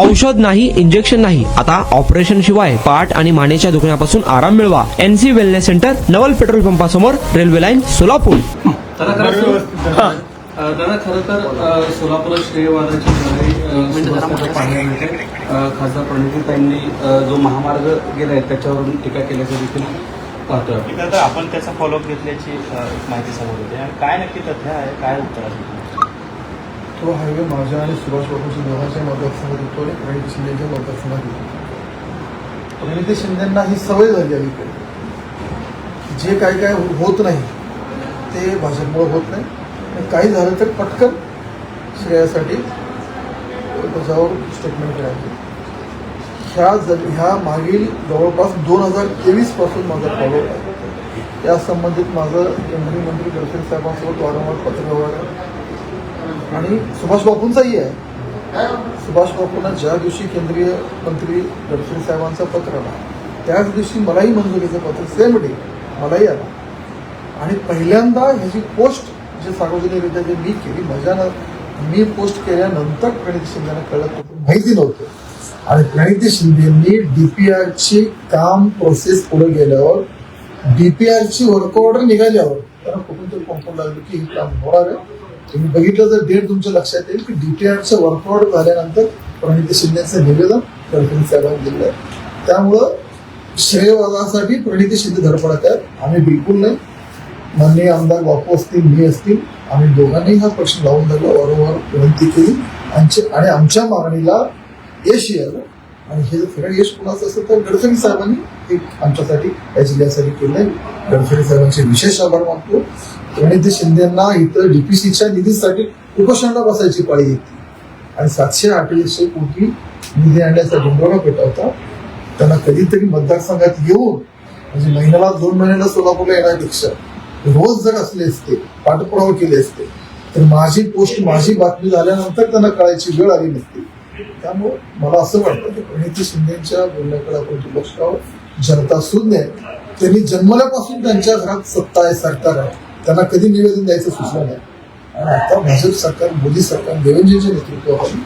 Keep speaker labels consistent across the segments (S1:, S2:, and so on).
S1: औषध नाही, इंजेक्शन नाही, आता ऑपरेशन शिवाय पाठ आणि मानेच्या दुखण्यापासून आराम मिळवा. NC वेलनेस सेंटर, नवल पेट्रोल पंपासमोर, रेल्वे लाईन, सोलापूर.
S2: दादा खरं तर सोलापूर श्रेयवादाची खासदार प्रणितीताईंनी जो महामार्ग गेलाय त्याच्यावरून टीका केल्याचं देखील पाहतोय.
S3: तर आपण त्याचा फॉलोअप घेतल्याची माहिती समोर होते आणि काय नक्की तथ्य आहे, काय उत्तर आहे?
S4: तो हायवे माझ्या आणि सुभाष बाबूच्या दोघांच्या मतदारसंघात होतो आणि प्रणिती शिंदेच्या मतदारसंघात होतो. प्रणिती शिंदेंना ही सवय झाली अलीकडे, जे काय काय होत नाही ते भाजपमुळे होत नाही आणि काही झालं तर पटकन श्रेयासाठी त्याच्यावर स्टेटमेंट करायचे. ह्या मागील जवळपास 2023 पासून माझा फॉलो आहे. या संबंधित माझं केंद्रीय मंत्री गडकरी साहेबांसोबत वारंवार पत्रव्यवहार आहे आणि सुभाष बाबूंचाही आहे. सुभाष बाबूंना ज्या दिवशी केंद्रीय मंत्री गडकरी साहेबांचं पत्र आला त्याच दिवशी मलाही मंजुरीचं पत्र सेम डे मलाही आला आणि पहिल्यांदा ह्याची पोस्ट जे सार्वजनिकरित्या जे मी केली मी पोस्ट केल्यानंतर प्रणिती शिंदेना कळत माहिती नव्हतं आणि प्रणिती शिंदेंनी DPRची काम प्रोसेस पुढे गेल्यावर DPRची वर्क ऑर्डर निघाल्यावर त्यांना कुठून तरी कंपाऊंड लागलं की हे काम होणार आहे. तुम्ही बघितलं तर डेट तुमच्या लक्षात येईल की DPRचं वर्क ऑर्डर झाल्यानंतर प्रणिती शिंदेचं निवेदन गडकरी साहेबांनी दिलं. त्यामुळं श्रेयवादासाठी प्रणिती शिंदे धडपडत आहेत. आम्ही बिलकुल नाही. माननीय आमदार बापू असतील, मी असतील, आम्ही दोघांनी हा प्रश्न लावून धरला, वारंवार विनंती केली आणि आमच्या मागणीला यश आलं. आणि हे जर खरं यश कुणाचं असेल तर गडकरी साहेबांनी एक आमच्यासाठी या जिल्ह्यासाठी केलंय. गडकरी साहेबांचे विशेष आभार मानतो. प्रणिती शिंदेंना इथं DPCच्या निधीसाठी उपोषणाला बसायची पाळी येते आणि 700-800 कोटी निधी आणण्याचा डोंगराला पेटवता. त्यांना कधीतरी मतदारसंघात येऊन म्हणजे महिन्याला 2 महिन्याला सोलापूरला येण्यापेक्षा रोज जर असले असते, पाठपुरावा केले असते तर माझी पोस्ट माझी बातमी झाल्यानंतर त्यांना कळायची वेळ आली नसती. त्यामुळे मला असं वाटतं की प्रणिती शिंदेच्या बोलण्याकडे आपण दुर्लक्ष करावं. जनता सुज्ञ आहे. त्यांनी जन्मल्यापासून त्यांच्या घरात सत्ता आहे, सरकार आहे. त्यांना कधी निवेदन द्यायचं सुचलं नाही आणि आता भाजप सरकार, मोदी सरकार, देवेंद्रजीच्या नेतृत्वाखाली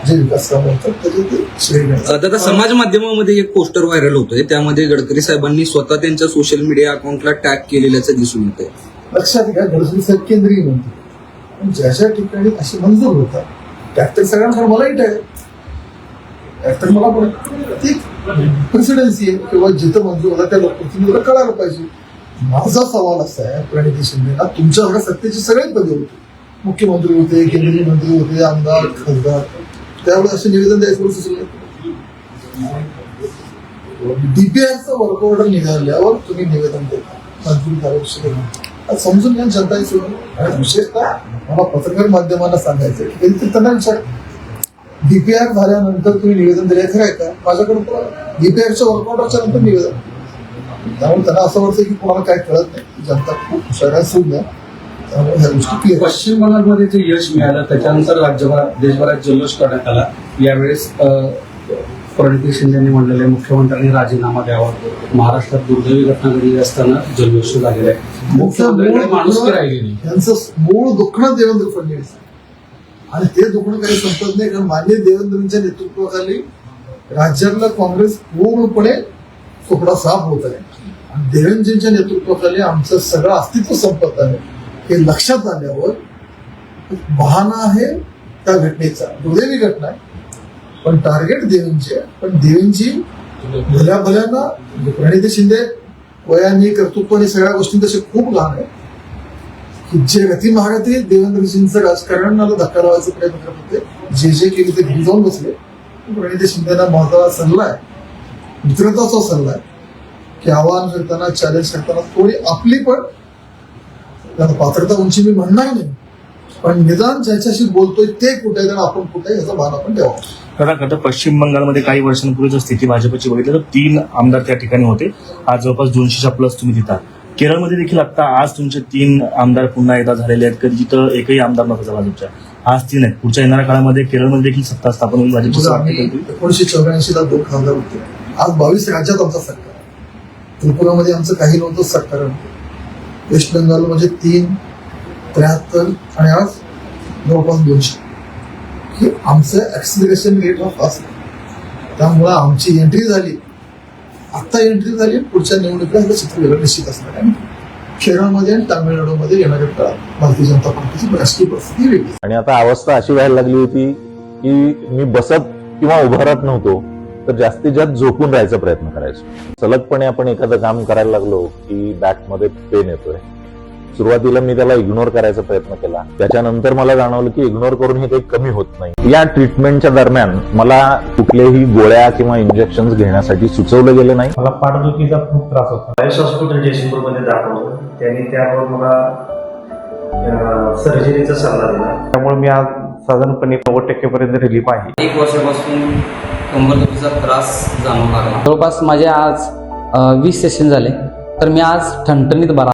S4: जे विकास काम होतात त्याचे ते श्रेय घेतात.
S5: दादा, समाज माध्यमामध्ये एक पोस्टर व्हायरल होतोय, त्यामध्ये गडकरी साहेबांनी स्वतः त्यांच्या सोशल मीडिया अकाउंटला टॅग केलेल्याचं दिसून येतंय.
S4: लक्षात घ्या, गडकरी साहेब केंद्रीय मंत्री पण ज्या ज्या ठिकाणी अशी मंजूर होतात टॅग तर सगळ्यांकडे मलाही टॅग तर मला पण ती प्रेसिडेन्सी आहे किंवा जिथं मंजूर होता त्या लोकप्रतिनिधीला कळायला पाहिजे. माझा सवाल असा आहे प्रणिती शिंदेला, तुमच्याकडे सत्तेची सगळेच पदे होते, मुख्यमंत्री होते, केंद्रीय मंत्री होते, आमदार, खासदार, त्यावेळेस असं निवेदन द्यायचं सुचलं. DPRचं वर्क ऑर्डर निघाल्यावर तुम्ही निवेदन देता मंजुरी द्यावं समजून घ्या जनताही सोडून. आणि विशेषतः मला पत्रकार माध्यमांना सांगायचं की कधीतरी त्यांना विचार DPR झाल्यानंतर तुम्ही निवेदन दिले खरं आहे का? माझ्याकडून DPRच्या वर्क ऑर्डरच्या नंतर निवेदन. त्यामुळे त्यांना असं वाटतं की कोणाला काय कळत नाही. जनता खूप हुशार आहे, सुज्ञ. त्यामुळे ह्या गोष्टी क्लिअर.
S2: पश्चिम बंगालमध्ये जे यश मिळालं त्याच्यानंतर राज्यभरात देशभरात जल्लोष करण्यात आला. यावेळेस प्रणिती शिंदेंनी म्हणलेले मुख्यमंत्र्यांनी राजीनामा द्यावा. महाराष्ट्रात दुर्दैवी घटना घडली असताना जल्लोष झालेला आहे. मुख्यमंत्र्यांकडे माणुसकी राहिली नाही.
S4: यांचं मूळ दुखणं देवेंद्र फडणवीस आणि ते दुखणं काही संपत नाही. कारण माननीय देवेंद्रांच्या नेतृत्वाखाली राज्यातला काँग्रेस पूर्णपणे तुकडा साफ होत आहे आणि देवेंद्रजींच्या नेतृत्वाखाली आमचं सगळं अस्तित्व संपत आहे हे लक्षात आल्यावर बहाणा आहे त्या घटनेचा. दुर्दैवी घटना आहे पण टार्गेट देवेंद्रजी. पण देवेंद्रजी भल्या भल्याना प्रणिती शिंदे वयाने, कर्तृत्वाने, सगळ्या गोष्टी तसे खूप लहान आहे की जे गती महागती देवेंद्रजींचं राजकारणाला धक्का लावायचा प्रयत्न करत होते. जे केले ते घरी जाऊन बसले. प्रणिती शिंदेना माझा सल्ला आहे, मित्रताचा सल्ला आहे की आव्हान करताना, चॅलेंज करताना थोडी आपली पण पात्रता उंची मी म्हणणार नाही पण निदान ज्याच्याशी बोलतोय ते कुठे आणि आपण कुठे याचा भान आपण द्यावा.
S3: आता पश्चिम बंगालमध्ये काही वर्षांपूर्वी जर स्थिती भाजपची बघितली तर 3 आमदार त्या ठिकाणी होते. आज जवळपास 200च्या प्लस तुम्ही तिथं. केरळमध्ये देखील आता आज तुमचे 3 आमदार पुन्हा एकदा झालेले आहेत. कधी जिथं एकही आमदार नव्हता भाजपच्या, आज 3 आहेत. पुढच्या येणाऱ्या काळामध्ये केरळमध्ये देखील सत्ता स्थापन होईल भाजपची.
S4: 1984ला 2 खासदार होते. आज 22 राज्यात आमचं सरकार. त्रिपुरामध्ये आमचं काही नव्हतं सरकार. वेस्ट बेंगाल म्हणजे 3, 73 आणि आज जवळपास 200. हे आमचं ऍक्सिलरेशन रेट हा फास्ट आहे. त्यामुळं आमची एंट्री झाली, आता एंट्री झाली, पुढच्या निवडणुकीला हे चित्र वेगळं निश्चित असणार आहे. केरळमध्ये आणि तामिळनाडूमध्ये येणाऱ्या काळात भारतीय जनता पार्टीची राजकीय परिस्थिती वेगळी आहे.
S6: आणि आता अवस्था अशी व्हायला लागली होती की मी बसत किंवा उभं राहत नव्हतो, तर जास्तीत जास्त झोपून राहायचा प्रयत्न करायचो. सलगपणे आपण एखादं काम करायला लागलो की बॅकमध्ये पेन येतोय. सुरुवातीला मी त्याला इग्नोर करायचा प्रयत्न केला, त्याच्यानंतर मला जाणवलं की इग्नोर करून हे काही कमी होत नाही. या ट्रीटमेंटच्या दरम्यान मला कुठलेही गोळ्या किंवा इंजेक्शन घेण्यासाठी सुचवलं गेलं नाही.
S7: मला पाठदुखीचा खूप त्रास होता.
S3: आयुष हॉस्पिटल जयसिंगपूरमध्ये दाखवलं, त्यांनी त्यावर मला सर्जरीचा सल्ला दिला.
S7: त्यामुळे मी आज साधारणपणे 90% पर्यंत रिलीफ आहे.
S5: 1 वर्षापासून कंबरदुखीचा त्रास जाणवू लागला.
S8: जवळपास माझे आज 20 सेशन झाले, तर मी आज ठणठणीत बरा